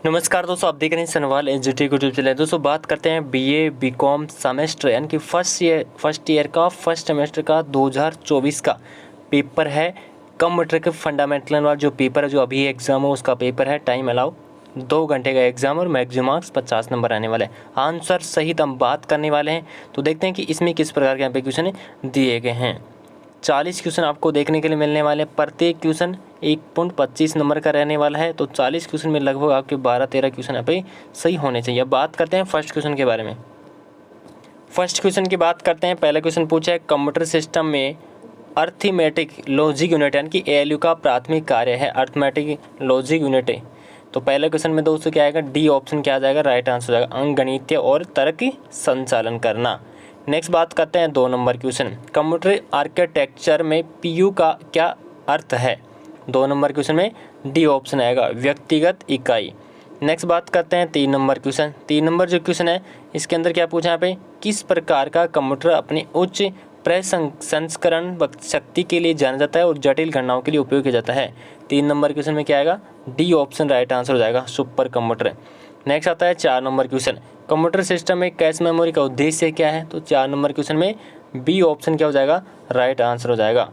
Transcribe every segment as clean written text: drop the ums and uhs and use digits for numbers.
नमस्कार दोस्तों, आप देख रहे हैं सनवाल एसजीटी यूट्यूब चैनल। दोस्तों बात करते हैं बीए बीकॉम सेमेस्टर यानी कि फर्स्ट ईयर का फर्स्ट सेमेस्टर का 2024 का पेपर है। कंप्यूटर के फंडामेंटल वाला जो पेपर है, जो अभी एग्जाम हो उसका पेपर है। टाइम अलाउ 2 घंटे का एग्जाम और मैक्सिमम मार्क्स 50 नंबर आने वाले हैं। आंसर सहित हम बात करने वाले हैं, तो देखते हैं कि इसमें किस प्रकार के यहाँ पे क्वेश्चन दिए गए हैं। 40 क्वेश्चन आपको देखने के लिए मिलने वाले हैं। प्रत्येक क्वेश्चन 1.25 नंबर का रहने वाला है, तो 40 क्वेश्चन में लगभग आपके 12-13 क्वेश्चन यहाँ पे सही होने चाहिए। अब बात करते हैं फर्स्ट क्वेश्चन के बारे में। फर्स्ट क्वेश्चन की बात करते हैं। पहला क्वेश्चन पूछा है, कंप्यूटर सिस्टम में अर्थमेटिक लॉजिक यूनिट यानी कि एएलयू का प्राथमिक कार्य है अर्थमेटिक लॉजिक यूनिट है। तो पहले क्वेश्चन में दोस्तों क्या आएगा, डी ऑप्शन क्या आ जाएगा, राइट आंसर हो जाएगा, अंकगणितीय और तर्क संचालन करना। नेक्स्ट बात करते हैं 2 नंबर क्वेश्चन, कंप्यूटर आर्किटेक्चर में पीयू का क्या अर्थ है। 2 नंबर क्वेश्चन में डी ऑप्शन आएगा, व्यक्तिगत इकाई। नेक्स्ट बात करते हैं 3 नंबर क्वेश्चन। 3 नंबर जो क्वेश्चन है इसके अंदर क्या पूछा है यहाँ पे, किस प्रकार का कंप्यूटर अपनी उच्च प्रसंस्करण शक्ति के लिए जाना जाता है और जटिल गणनाओं के लिए उपयोग किया जाता है। 3 नंबर क्वेश्चन में क्या आएगा, डी ऑप्शन राइट आंसर हो जाएगा, सुपर कंप्यूटर। नेक्स्ट आता है 4 नंबर क्वेश्चन, कंप्यूटर सिस्टम में कैश मेमोरी का उद्देश्य क्या है। तो 4 नंबर क्वेश्चन में बी ऑप्शन क्या हो जाएगा, राइट आंसर हो जाएगा।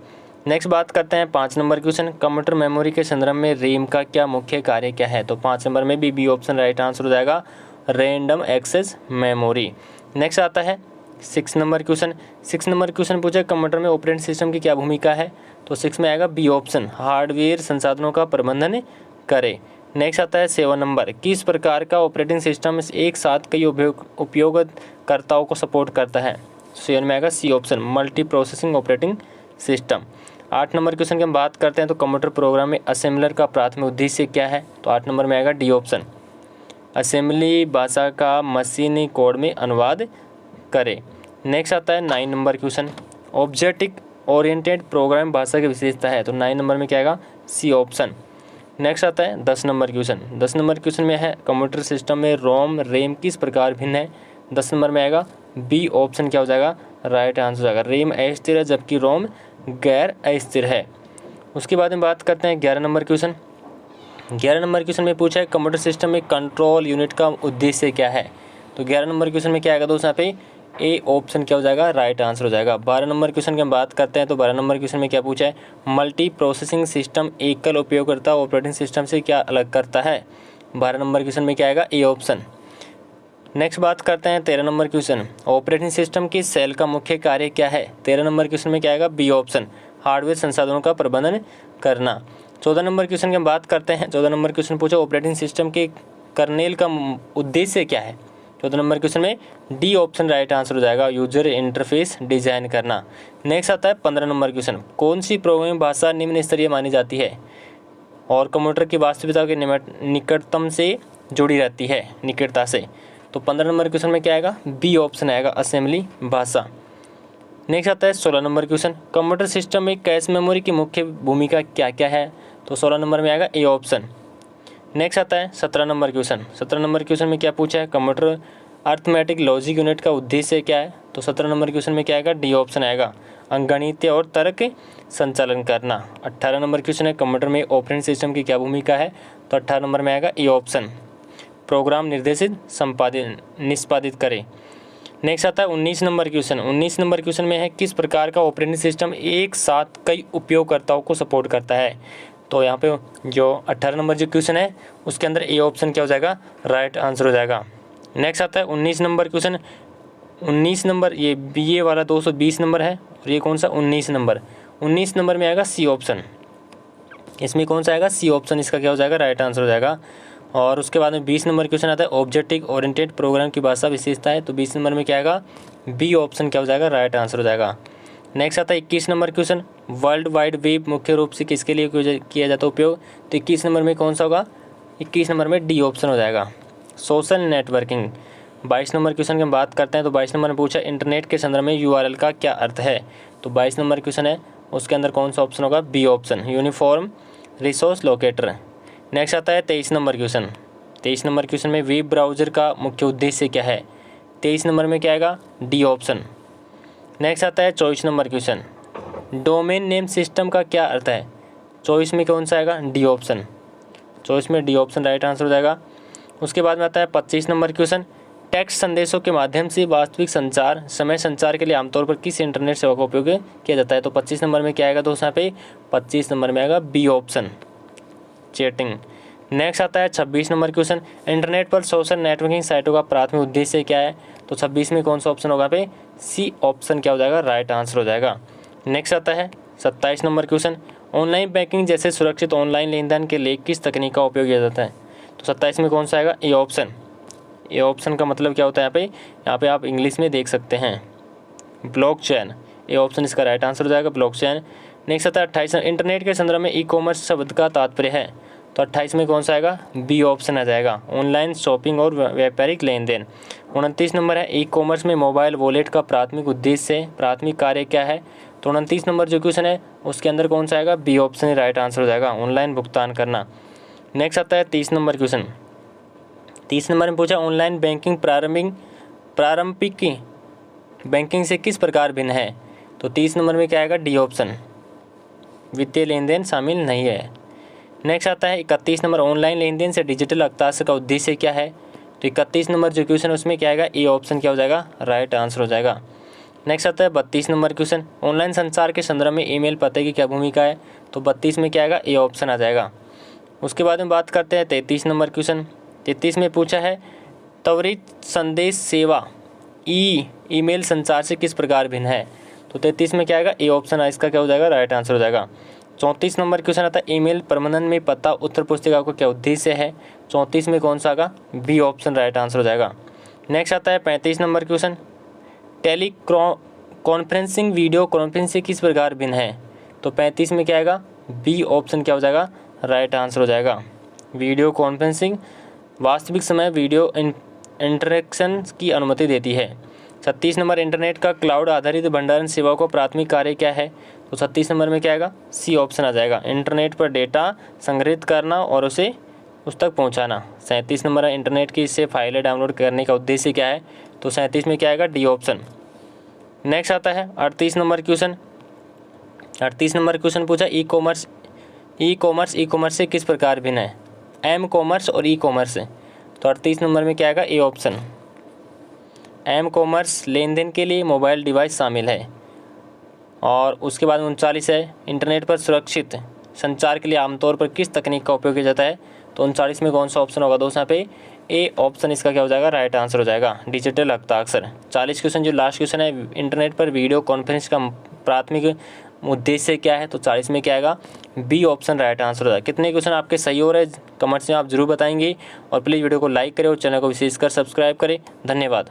नेक्स्ट बात करते हैं 5 नंबर क्वेश्चन, कंप्यूटर मेमोरी के संदर्भ में रैम का क्या मुख्य कार्य क्या है। तो 5 नंबर में भी बी ऑप्शन राइट आंसर हो जाएगा, रैंडम एक्सेस मेमोरी। नेक्स्ट आता है 6 नंबर क्वेश्चन। 6 नंबर क्वेश्चन पूछा, कंप्यूटर में ऑपरेटिंग सिस्टम की क्या भूमिका है। तो 6 में आएगा बी ऑप्शन, हार्डवेयर संसाधनों का प्रबंधन करे। नेक्स्ट आता है 7 नंबर, किस प्रकार का ऑपरेटिंग सिस्टम एक साथ कई उपयोगकर्ताओं को सपोर्ट करता है। 7 में आएगा C option, multi processing operating system. 8 number question की हम बात करते हैं, तो कंप्यूटर प्रोग्राम में असेंबलर का प्राथमिक उद्देश्य क्या है। तो 8 नंबर में आएगा डी ऑप्शन, असेंबली भाषा का मशीनी कोड में अनुवाद करे। नेक्स्ट आता है 9 number question, object oriented program भाषा की विशेषता है। तो 9 नंबर में क्या आएगा, सी ऑप्शन। नेक्स्ट आता है 10 नंबर क्वेश्चन। 10 नंबर क्वेश्चन में है, कंप्यूटर सिस्टम में रोम रैम किस प्रकार भिन्न है। 10 नंबर में आएगा बी ऑप्शन क्या हो जाएगा, राइट आंसर हो जाएगा, रैम अस्थिर है जबकि रोम गैर अस्थिर है। उसके बाद में बात करते हैं 11 नंबर क्वेश्चन। 11 नंबर क्वेश्चन में पूछा है, कंप्यूटर सिस्टम में कंट्रोल यूनिट का उद्देश्य क्या है। तो 11 नंबर क्वेश्चन में क्या आएगा दोस्तों, यहाँ पे ए ऑप्शन क्या हो जाएगा, राइट आंसर हो जाएगा। 12 नंबर क्वेश्चन की हम बात करते हैं, तो 12 नंबर क्वेश्चन में क्या पूछा है, मल्टी प्रोसेसिंग सिस्टम एकल उपयोगकर्ता ऑपरेटिंग सिस्टम से क्या अलग करता है। 12 नंबर क्वेश्चन में क्या आएगा, ए ऑप्शन। नेक्स्ट बात करते हैं 13 नंबर क्वेश्चन, ऑपरेटिंग सिस्टम की सेल का मुख्य कार्य क्या है। 13 नंबर क्वेश्चन में क्या आएगा, बी ऑप्शन, हार्डवेयर संसाधनों का प्रबंधन करना। 14 नंबर क्वेश्चन की हम बात करते हैं। 14 नंबर क्वेश्चन पूछा, ऑपरेटिंग सिस्टम के कर्नेल का उद्देश्य क्या है। 14 नंबर क्वेश्चन में डी ऑप्शन राइट आंसर हो जाएगा, यूजर इंटरफेस डिजाइन करना। नेक्स्ट आता है 15 नंबर क्वेश्चन, कौन सी प्रोग्रामिंग भाषा निम्न स्तरीय मानी जाती है और कंप्यूटर की वास्तविकता के निकटतम से जुड़ी रहती है, निकटता से। तो 15 नंबर क्वेश्चन में क्या आएगा, बी ऑप्शन आएगा, असेंबली भाषा। नेक्स्ट आता है 16 नंबर क्वेश्चन, कंप्यूटर सिस्टम में कैश मेमोरी की मुख्य भूमिका क्या क्या है। तो 16 नंबर में आएगा ए ऑप्शन। नेक्स्ट आता है 17 नंबर क्वेश्चन। 17 नंबर क्वेश्चन में क्या पूछा है, कंप्यूटर अर्थमेटिक लॉजिक यूनिट का उद्देश्य क्या है। तो 17 नंबर क्वेश्चन में क्या आएगा, डी ऑप्शन आएगा, अंकगणितीय और तर्क संचालन करना। 18 नंबर क्वेश्चन है, कंप्यूटर में ऑपरेटिंग सिस्टम की क्या भूमिका है। तो 18 नंबर में आएगा ए ऑप्शन, प्रोग्राम निर्देशित निष्पादित करे। नेक्स्ट आता है 19 नंबर क्वेश्चन। 19 नंबर क्वेश्चन में है, किस प्रकार का ऑपरेटिंग सिस्टम एक साथ कई उपयोगकर्ताओं को सपोर्ट करता है। तो यहाँ पे जो 18 नंबर जो क्वेश्चन है उसके अंदर ए ऑप्शन क्या हो जाएगा, राइट आंसर हो जाएगा। नेक्स्ट आता है 19 नंबर क्वेश्चन। 19 नंबर ये बीए वाला 220 नंबर है और ये कौन सा 19 नंबर। 19 नंबर में आएगा सी ऑप्शन, इसमें कौन सा आएगा, सी ऑप्शन, इसका क्या हो जाएगा, राइट आंसर हो जाएगा। और उसके बाद में 20 नंबर क्वेश्चन आता है, ऑब्जेक्टिव ओरिएंटेड प्रोग्राम की भाषा विशेषता है। तो 20 नंबर में क्या आएगा, बी ऑप्शन क्या हो जाएगा, राइट आंसर हो जाएगा। नेक्स्ट आता है 21 number question, world wide web मुख्य रूप से किसके लिए किया जाता है उपयोग। तो 21 नंबर में कौन सा होगा, 21 नंबर में डी ऑप्शन हो जाएगा, सोशल नेटवर्किंग। 22 नंबर क्वेश्चन की हम बात करते हैं, तो 22 नंबर में पूछा, इंटरनेट के संदर्भ में यूआरएल का क्या अर्थ है। तो 22 नंबर क्वेश्चन है उसके अंदर कौन सा ऑप्शन होगा, B option, uniform resource locator. Next आता है 23 नंबर क्वेश्चन। 23 नंबर क्वेश्चन में वेब ब्राउज़र का मुख्य उद्देश्य क्या है। 23 नंबर में क्या आएगा, डी ऑप्शन। नेक्स्ट आता है 24 number question, domain name system का क्या अर्थ है। 24 में कौन सा आएगा, डी ऑप्शन। 24 में डी ऑप्शन राइट आंसर हो जाएगा। उसके बाद में आता है 25 नंबर क्वेश्चन, टेक्स्ट संदेशों के माध्यम से वास्तविक संचार समय संचार के लिए आमतौर पर किस इंटरनेट सेवा का उपयोग किया जाता है। तो 25 नंबर में क्या आएगा दोस्तों, यहाँ पे 25 नंबर में आएगा बी ऑप्शन, चैटिंग। नेक्स्ट आता है 26 नंबर क्वेश्चन, इंटरनेट पर सोशल नेटवर्किंग साइटों का प्राथमिक उद्देश्य क्या है। तो 26 में कौन सा ऑप्शन होगा, पे सी ऑप्शन क्या हो जाएगा, राइट आंसर हो जाएगा। नेक्स्ट आता है 27 नंबर क्वेश्चन, ऑनलाइन बैंकिंग जैसे सुरक्षित ऑनलाइन लेन देन के लिए किस तकनीक का उपयोग किया जाता है। तो 27 में कौन सा आएगा, ए ऑप्शन। ए ऑप्शन का मतलब क्या होता है, यहाँ पे आप इंग्लिश में देख सकते हैं, ब्लॉकचेन। ए ऑप्शन इसका राइट आंसर हो जाएगा, ब्लॉकचेन। नेक्स्ट आता है 28, इंटरनेट के संदर्भ में ई कॉमर्स शब्द का तात्पर्य है। तो 28 में कौन सा आएगा, बी ऑप्शन आ जाएगा, ऑनलाइन शॉपिंग और व्यापारिक लेन देन। 29 नंबर है, ई कॉमर्स में मोबाइल वॉलेट का प्राथमिक उद्देश्य प्राथमिक कार्य क्या है। तो 29 नंबर जो क्वेश्चन है उसके अंदर कौन सा आएगा, बी ऑप्शन राइट आंसर हो जाएगा, ऑनलाइन भुगतान करना। नेक्स्ट आता है 30 नंबर क्वेश्चन, 30 नंबर में पूछा ऑनलाइन बैंकिंग प्रारंभिक बैंकिंग से किस प्रकार भिन्न है। तो 30 नंबर में क्या आएगा, डी ऑप्शन, वित्तीय लेन देन शामिल नहीं है। नेक्स्ट आता है 31 नंबर, ऑनलाइन लेन देन से डिजिटल हस्ताक्षर का उद्देश्य क्या है। तो 31 नंबर जो क्वेश्चन है उसमें क्या आएगा, ए ऑप्शन क्या हो जाएगा, राइट आंसर हो जाएगा। नेक्स्ट आता है 32 नंबर क्वेश्चन, ऑनलाइन संचार के संदर्भ में ईमेल पते की क्या भूमिका है। तो 32 में क्या आएगा, ए ऑप्शन आ जाएगा। उसके बाद में बात करते हैं 33 नंबर क्वेश्चन, 33 में पूछा है त्वरित संदेश सेवा ईमेल संचार से किस प्रकार भिन्न है। तो 33 में क्या आएगा, ए ऑप्शन इसका क्या हो जाएगा, राइट आंसर हो जाएगा। 34 नंबर क्वेश्चन आता है ईमेल प्रबंधन में पता उत्तर पुस्तिका का क्या उद्देश्य है। 34 में कौन सा आएगा, बी ऑप्शन राइट आंसर हो जाएगा। नेक्स्ट आता है 35 number question, tele conferencing video conferencing से किस प्रकार भिन्न है। तो 35 में क्या आएगा, बी ऑप्शन क्या हो जाएगा, राइट आंसर हो जाएगा। वीडियो कॉन्फ्रेंसिंग वास्तविक समय वीडियो इंटरेक्शन की अनुमति देती है। 36 नंबर, इंटरनेट का क्लाउड आधारित भंडारण सेवा को प्राथमिक कार्य क्या है। तो 36 नंबर में क्या आएगा, सी ऑप्शन आ जाएगा, इंटरनेट पर डेटा संग्रहित करना और उसे उस तक पहुंचाना। 37 नंबर है, इंटरनेट की इससे फाइलें डाउनलोड करने का उद्देश्य क्या है। तो 37 में क्या आएगा, डी ऑप्शन। नेक्स्ट आता है 38 नंबर क्वेश्चन, 38 नंबर क्वेश्चन पूछा ई कॉमर्स से किस प्रकार भिन्न है, एम कॉमर्स और ई कॉमर्स से। तो 38 नंबर में क्या आएगा, ए ऑप्शन। एम कॉमर्स लेन देन के लिए मोबाइल डिवाइस शामिल है। और उसके बाद 39 है, इंटरनेट पर सुरक्षित संचार के लिए आमतौर पर किस तकनीक का उपयोग किया जाता है। तो 39 में कौन सा ऑप्शन होगा दोस्तों, यहाँ पे ए ऑप्शन इसका क्या हो जाएगा, राइट आंसर हो जाएगा, डिजिटल हस्ताक्षर। 40 क्वेश्चन जो लास्ट क्वेश्चन है, इंटरनेट पर वीडियो कॉन्फ्रेंस का प्राथमिक उद्देश्य क्या है। तो 40 में क्या आएगा, बी ऑप्शन राइट आंसर हो जाएगा। कितने क्वेश्चन आपके सही हो रहे हैं कमेंट्स में आप जरूर बताएंगे, और प्लीज़ वीडियो को लाइक करें और चैनल को विशेषकर सब्सक्राइब करें। धन्यवाद।